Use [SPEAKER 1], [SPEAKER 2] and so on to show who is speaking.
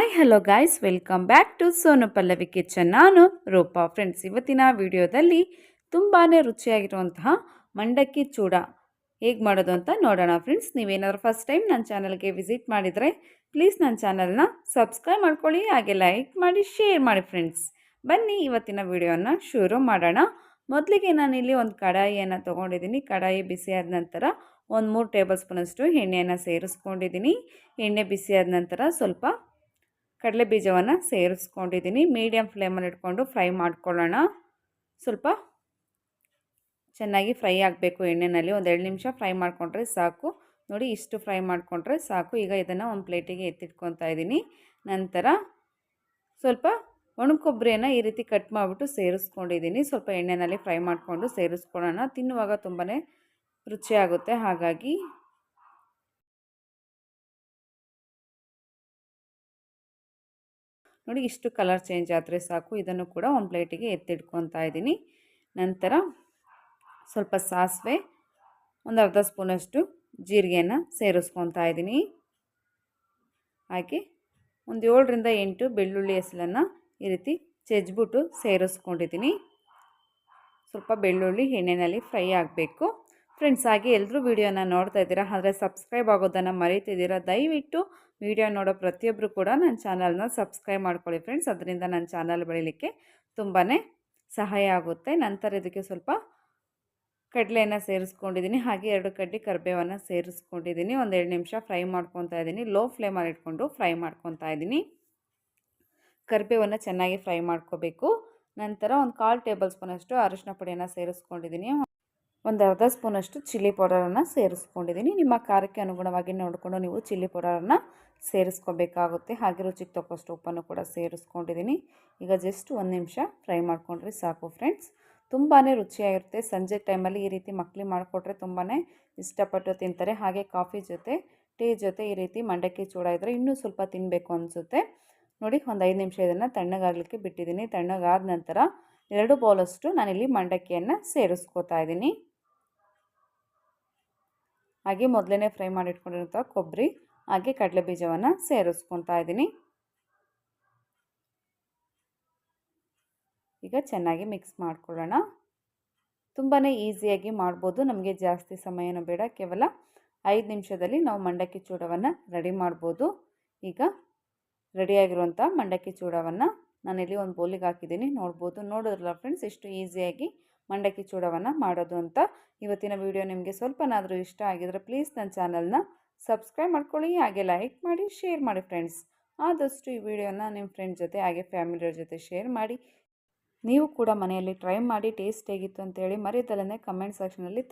[SPEAKER 1] Hi hello guys, welcome back to Sonu Pallavi kitchen. ನಾನು Rupa. Friends, ಇವತ್ತಿನ ವಿಡಿಯೋದಲ್ಲಿ ತುಂಬಾ ರುಚಿಯಾಗಿರುವಂತಹ ಮಂಡಕ್ಕಿ ಚೂಡ ಹೇಗೆ ಮಾಡೋದು ಅಂತ ನೋಡೋಣ. ಫ್ರೆಂಡ್ಸ್, ನೀವೇನಾದರೂ ಫಸ್ಟ್ ಟೈಮ್ ನನ್ನ ಚಾನಲ್ಗೆ ವಿಸಿಟ್ ಮಾಡಿದರೆ ಪ್ಲೀಸ್ ನನ್ನ ಚಾನಲ್ನ ಸಬ್ಸ್ಕ್ರೈಬ್ ಮಾಡ್ಕೊಳ್ಳಿ, ಹಾಗೆ ಲೈಕ್ ಮಾಡಿ, ಶೇರ್ ಮಾಡಿ. ಫ್ರೆಂಡ್ಸ್, ಬನ್ನಿ ಇವತ್ತಿನ ವಿಡಿಯೋನ ಶುರು ಮಾಡೋಣ. ಮೊದಲಿಗೆ ನಾನಿಲ್ಲಿ ಒಂದು ಕಡಾಯಿಯನ್ನು ತೊಗೊಂಡಿದ್ದೀನಿ. ಕಡಾಯಿ ಬಿಸಿಯಾದ ನಂತರ ಒಂದು 3 ಟೇಬಲ್ ಸ್ಪೂನಷ್ಟು ಎಣ್ಣೆಯನ್ನು ಸೇರಿಸ್ಕೊಂಡಿದ್ದೀನಿ. ಎಣ್ಣೆ ಬಿಸಿಯಾದ ನಂತರ ಸ್ವಲ್ಪ ಕಡಲೆ ಬೀಜವನ್ನು ಸೇರಿಸ್ಕೊಂಡಿದ್ದೀನಿ. ಮೀಡಿಯಮ್ ಫ್ಲೇಮಲ್ಲಿ ಇಟ್ಕೊಂಡು ಫ್ರೈ ಮಾಡ್ಕೊಳ್ಳೋಣ. ಸ್ವಲ್ಪ ಚೆನ್ನಾಗಿ ಫ್ರೈ ಆಗಬೇಕು ಎಣ್ಣೆಯಲ್ಲಿ. ಒಂದು 2 ನಿಮಿಷ ಫ್ರೈ ಮಾಡಿಕೊಂಡ್ರೆ ಸಾಕು. ನೋಡಿ, ಇಷ್ಟು ಫ್ರೈ ಮಾಡಿಕೊಂಡ್ರೆ ಸಾಕು. ಈಗ ಇದನ್ನು ಒಂದು ಪ್ಲೇಟಿಗೆ ಎತ್ತಿಟ್ಕೊತಾ ಇದ್ದೀನಿ. ನಂತರ ಸ್ವಲ್ಪ ಒಣಕೊಬ್ಬರಿಯನ್ನು ಈ ರೀತಿ ಕಟ್ ಮಾಡಿಬಿಟ್ಟು ಸೇರಿಸ್ಕೊಂಡಿದ್ದೀನಿ. ಸ್ವಲ್ಪ ಎಣ್ಣೆಯಲ್ಲಿ ಫ್ರೈ ಮಾಡಿಕೊಂಡು ಸೇರಿಸ್ಕೊಳ್ಳೋಣ. ತಿನ್ನುವಾಗ ತುಂಬಾ ರುಚಿಯಾಗುತ್ತೆ. ಹಾಗಾಗಿ ನೋಡಿ, ಇಷ್ಟು ಕಲರ್ ಚೇಂಜ್ ಆದರೆ ಸಾಕು. ಇದನ್ನು ಕೂಡ ಒಂದು ಪ್ಲೇಟಿಗೆ ಎತ್ತಿಟ್ಕೊತಾ ಇದ್ದೀನಿ. ನಂತರ ಸ್ವಲ್ಪ ಸಾಸಿವೆ, ಒಂದು ಅರ್ಧ ಸ್ಪೂನಷ್ಟು ಜೀರಿಗೆಯನ್ನು ಸೇರಿಸ್ಕೊತಾ ಇದ್ದೀನಿ. ಹಾಗೆ ಒಂದು 7 ರಿಂದ 8 ಬೆಳ್ಳುಳ್ಳಿ ಹೆಸಲನ್ನು ಈ ರೀತಿ ಜಜ್ಜಿಬಿಟ್ಟು ಸೇರಿಸ್ಕೊಂಡಿದ್ದೀನಿ. ಸ್ವಲ್ಪ ಬೆಳ್ಳುಳ್ಳಿ ಎಣ್ಣೆಯಲ್ಲಿ ಫ್ರೈ ಆಗಬೇಕು. ಫ್ರೆಂಡ್ಸ್, ಹಾಗೆ ಎಲ್ಲರೂ ವಿಡಿಯೋನ ನೋಡ್ತಾ ಇದ್ದೀರಾ, ಆದರೆ ಸಬ್ಸ್ಕ್ರೈಬ್ ಆಗೋದನ್ನು ಮರೀತಿದ್ದೀರಾ. ದಯವಿಟ್ಟು ವಿಡಿಯೋ ನೋಡೋ ಪ್ರತಿಯೊಬ್ಬರು ಕೂಡ ನನ್ನ ಚಾನಲ್ನ ಸಬ್ಸ್ಕ್ರೈಬ್ ಮಾಡ್ಕೊಳ್ಳಿ ಫ್ರೆಂಡ್ಸ್. ಅದರಿಂದ ನನ್ನ ಚಾನಲ್ ಬೆಳೀಲಿಕ್ಕೆ ತುಂಬಾ ಸಹಾಯ ಆಗುತ್ತೆ. ನಂತರ ಇದಕ್ಕೆ ಸ್ವಲ್ಪ ಕಡಲೆಯನ್ನು ಸೇರಿಸ್ಕೊಂಡಿದ್ದೀನಿ. ಹಾಗೆ 2 ಕಡ್ಡಿ ಕರಿಬೇವನ್ನು ಸೇರಿಸ್ಕೊಂಡಿದ್ದೀನಿ. ಒಂದು 2 ನಿಮಿಷ ಫ್ರೈ ಮಾಡ್ಕೊತಾ ಇದ್ದೀನಿ. ಲೋ ಫ್ಲೇಮಲ್ಲಿ ಇಟ್ಕೊಂಡು ಫ್ರೈ ಮಾಡ್ಕೊತಾ ಇದ್ದೀನಿ. ಕರಿಬೇವನ್ನು ಚೆನ್ನಾಗಿ ಫ್ರೈ ಮಾಡ್ಕೋಬೇಕು. ನಂತರ ಒಂದು 1/4 ಟೇಬಲ್ ಸ್ಪೂನಷ್ಟು ಅರಿಶಿನ ಪುಡಿಯನ್ನು ಸೇರಿಸ್ಕೊಂಡಿದ್ದೀನಿ. ಒಂದು ಅರ್ಧ ಸ್ಪೂನಷ್ಟು ಚಿಲ್ಲಿ ಪೌಡರನ್ನು ಸೇರಿಸ್ಕೊಂಡಿದ್ದೀನಿ. ನಿಮ್ಮ ಖಾರಕ್ಕೆ ಅನುಗುಣವಾಗಿ ನೋಡಿಕೊಂಡು ನೀವು ಚಿಲ್ಲಿ ಪೌಡರನ್ನು ಸೇರಿಸ್ಕೋಬೇಕಾಗುತ್ತೆ. ಹಾಗೆ ರುಚಿಗೆ ತಕ್ಕಷ್ಟು ಉಪ್ಪನ್ನು ಕೂಡ ಸೇರಿಸ್ಕೊಂಡಿದ್ದೀನಿ. ಈಗ ಜಸ್ಟ್ 1 ನಿಮಿಷ ಫ್ರೈ ಮಾಡ್ಕೊಂಡ್ರೆ ಸಾಕು ಫ್ರೆಂಡ್ಸ್. ತುಂಬಾ ರುಚಿಯಾಗಿರುತ್ತೆ. ಸಂಜೆ ಟೈಮಲ್ಲಿ ಈ ರೀತಿ ಮಕ್ಕಳಿಗೆ ಮಾಡಿಕೊಟ್ರೆ ತುಂಬಾ ಇಷ್ಟಪಟ್ಟು ತಿಂತಾರೆ. ಹಾಗೆ ಕಾಫಿ ಜೊತೆ, ಟೀ ಜೊತೆ ಈ ರೀತಿ ಮಂಡಕ್ಕಿ ಚೂಡ ಇದ್ದರೆ ಇನ್ನೂ ಸ್ವಲ್ಪ ತಿನ್ನಬೇಕು ಅನಿಸುತ್ತೆ. ನೋಡಿ, ಒಂದು 5 ನಿಮಿಷ ಇದನ್ನು ತಣ್ಣಗಾಗಲಿಕ್ಕೆ ಬಿಟ್ಟಿದ್ದೀನಿ. ತಣ್ಣಗಾದ ನಂತರ 2 ಬೌಲಷ್ಟು ನಾನಿಲ್ಲಿ ಮಂಡಕ್ಕಿಯನ್ನು ಸೇರಿಸ್ಕೋತಾ ಇದ್ದೀನಿ. ಹಾಗೆ ಮೊದಲೇ ಫ್ರೈ ಮಾಡಿಟ್ಕೊಂಡಿರುವಂಥ ಕೊಬ್ಬರಿ ಹಾಗೆ ಕಡಲೆ ಬೀಜವನ್ನು ಸೇರಿಸ್ಕೊತಾ ಇದ್ದೀನಿ. ಈಗ ಚೆನ್ನಾಗಿ ಮಿಕ್ಸ್ ಮಾಡ್ಕೊಳ್ಳೋಣ. ತುಂಬಾ ಈಸಿಯಾಗಿ ಮಾಡ್ಬೋದು. ನಮಗೆ ಜಾಸ್ತಿ ಸಮಯನೂ ಬೇಡ. ಕೇವಲ 5 ನಿಮಿಷದಲ್ಲಿ ನಾವು ಮಂಡಕ್ಕಿ ಚೂಡವನ್ನು ರೆಡಿ ಮಾಡ್ಬೋದು. ಈಗ ರೆಡಿಯಾಗಿರುವಂಥ ಮಂಡಕ್ಕಿ ಚೂಡವನ್ನು ನಾನಿಲ್ಲಿ ಒಂದು ಬೌಲಿಗೆ ಹಾಕಿದ್ದೀನಿ. ನೋಡಿದ್ರಲ್ಲ ಫ್ರೆಂಡ್ಸ್, ಎಷ್ಟು ಈಸಿಯಾಗಿ ಮಂಡಕ್ಕಿ ಚೂಡವನ್ನು ಮಾಡೋದು ಅಂತ. ಇವತ್ತಿನ ವಿಡಿಯೋ ನಿಮಗೆ ಸ್ವಲ್ಪನಾದರೂ ಇಷ್ಟ ಆಗಿದರೆ ಪ್ಲೀಸ್ ನನ್ನ ಚಾನಲ್ನ ಸಬ್ಸ್ಕ್ರೈಬ್ ಮಾಡ್ಕೊಳ್ಳಿ, ಹಾಗೆ ಲೈಕ್ ಮಾಡಿ, ಶೇರ್ ಮಾಡಿ. ಫ್ರೆಂಡ್ಸ್, ಆದಷ್ಟು ಈ ವಿಡಿಯೋನ ನಿಮ್ಮ ಫ್ರೆಂಡ್ ಜೊತೆ ಹಾಗೆ ಫ್ಯಾಮಿಲಿಯವ್ರ ಜೊತೆ ಶೇರ್ ಮಾಡಿ. ನೀವು ಕೂಡ ಮನೆಯಲ್ಲಿ ಟ್ರೈ ಮಾಡಿ ಟೇಸ್ಟ್ ಹೇಗಿತ್ತು ಅಂತೇಳಿ ಮರೆಯದಲ್ಲೇ ಕಮೆಂಟ್ ಸೆಕ್ಷನಲ್ಲಿ